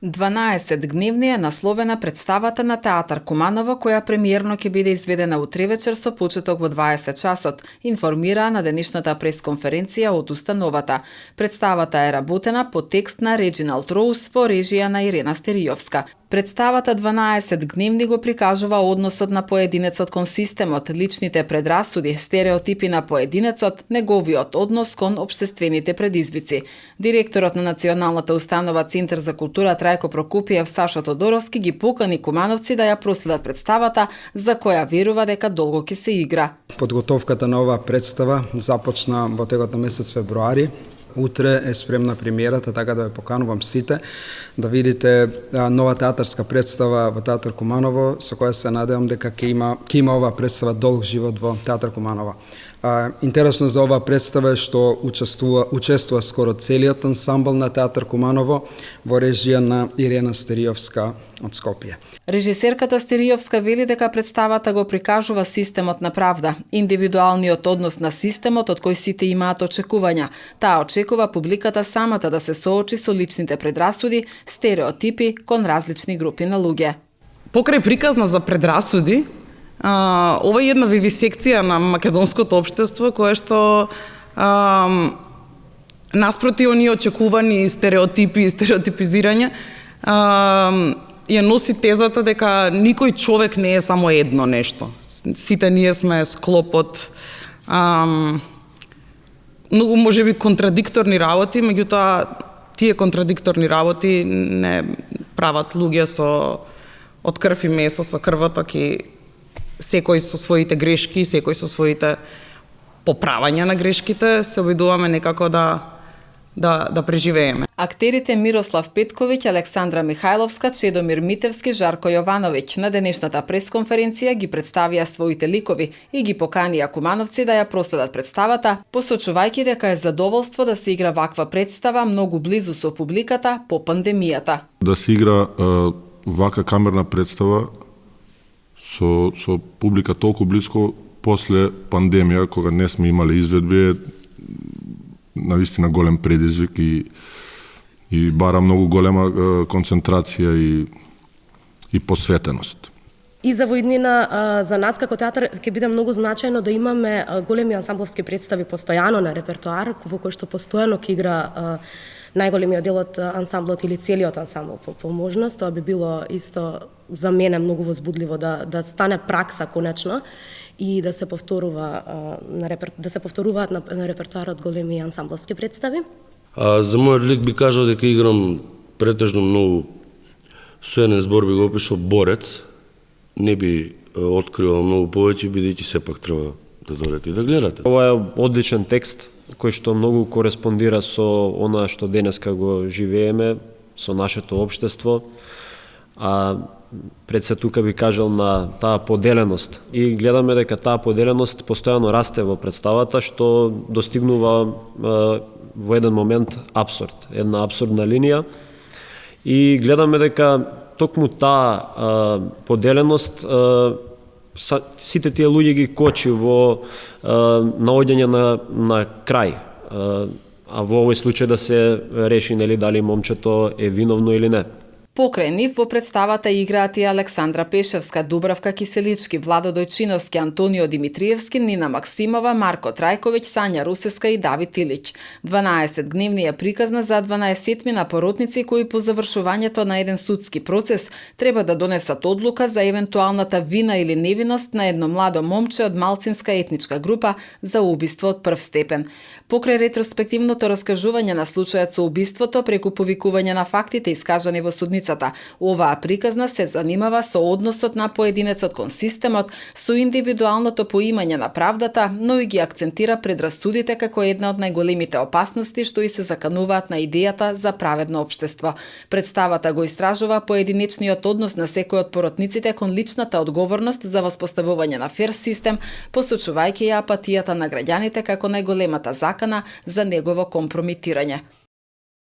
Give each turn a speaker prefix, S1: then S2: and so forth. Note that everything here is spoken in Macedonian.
S1: 12-дневни е насловена представата на Театар Куманово, која премиерно ќе биде изведена утре вечер со почеток во 20 часот, информираа на денешната пресконференција од установата. Представата е работена по текст на Реджиналд Роуз во режија на Ирена Стеријовска. Представата 12-дневни го прикажува односот на поединецот кон системот, личните предрасуди, стереотипи на поединецот, неговиот однос кон општествените предизвици. Директорот на Националната установа Центар за култура Трајко Прокопиев Сашо Тодоровски ги покани кумановци да ја проследат представата, за која верува дека долго ќе се игра.
S2: Подготовката на оваа представа започна во текот на месец февруари. Утре е спремна премиерата, така да ве поканувам сите да видите нова театарска представа во Театар Куманово, со која се надевам дека ќе има оваа представа долг живот во Театар Куманово. Интересно за оваа представа е што учествува скоро целиот ансамбл на Театар Куманово во режија на Ирена Стеријовска од Скопје.
S1: Режисерката Стеријовска вели дека представата го прикажува системот на правда, индивидуалниот однос на системот од кој сите имаат очекувања. Таа очекува публиката самата да се соочи со личните предрасуди, стереотипи кон различни групи на луѓе.
S3: Покрај приказна за предрасуди, ова е една вивисекција на македонското општество кое што наспроти оние очекувани стереотипи и стереотипизирање ја носи тезата дека никој човек не е само едно нешто. Сите ние сме склоп од многу можеби контрадикторни работи, меѓутоа тие контрадикторни работи не прават луѓе од крв и месо, со крвоток и секој со своите грешки, секој со своите поправања на грешките, се обидуваме некако да преживееме.
S1: Актерите Мирослав Петковиќ, Александра Михајловска, Чедомир Митевски, Жарко Јовановиќ на денешната пресконференција ги представија своите ликови и ги поканија кумановци да ја проследат представата, посочувајќи дека е задоволство да се игра ваква представа многу близу со публиката по пандемијата.
S4: Да се игра вака камерна представа со публика толку близко после пандемија, кога не сме имале изведби, навистина голем предизвик и бара многу голема концентрација и посветеност.
S5: И за воиднина, за нас како театар ќе биде многу значајно да имаме големи ансамбловски представи постојано на репертоар, во кој што постојано ќе игра најголемиот дел од ансамблот или целиот ансамбл по можност. Тоа би било исто за мене многу возбудливо да стане пракса конечно и да се повторуваат на репертоарот големи ансамбловски представи.
S6: За мојот лик би кажал дека играм претежно многу со еден збор би го опишал борец. Не би откривал многу повеќе, бидејќи сепак треба да додете и да гледате.
S7: Ова е одличен текст кој што многу кореспондира со она што денеска го живееме, со нашето општество. Пред се тука би кажал на таа поделеност. И гледаме дека таа поделеност постојано расте во представата, што достигнува во еден момент абсурд, една абсурдна линија. И гледаме дека токму таа поделеност сите тие луѓе ги кочи во наоѓање на крај. А во овој случај да се реши дали момчето е виновно или не.
S1: Покрај нив во представата играат и Александра Пешевска, Дубравка Киселички, Владо Дојчиновски, Антонио Димитриевски, Нина Максимова, Марко Трајковиќ, Сања Русеска и Давид Илиќ. 12-дневни е приказна за 12 поротници кои по завршувањето на еден судски процес треба да донесат одлука за евентуалната вина или невиност на едно младо момче од малцинска етничка група за убиство од прв степен. Покрај ретроспективното раскажување на случајот со убиството преку повикување на фактите искажани во судницата, оваа приказна се занимава со односот на поединецот кон системот, со индивидуалното поимање на правдата, но и ги акцентира предрасудите како една од најголемите опасности што и се закануваат на идејата за праведно општество. Представата го истражува поединечниот однос на секој од поротниците кон личната одговорност за воспоставување на фер систем, посочувајќи ја апатијата на граѓаните како најголемата закана за негово компромитирање.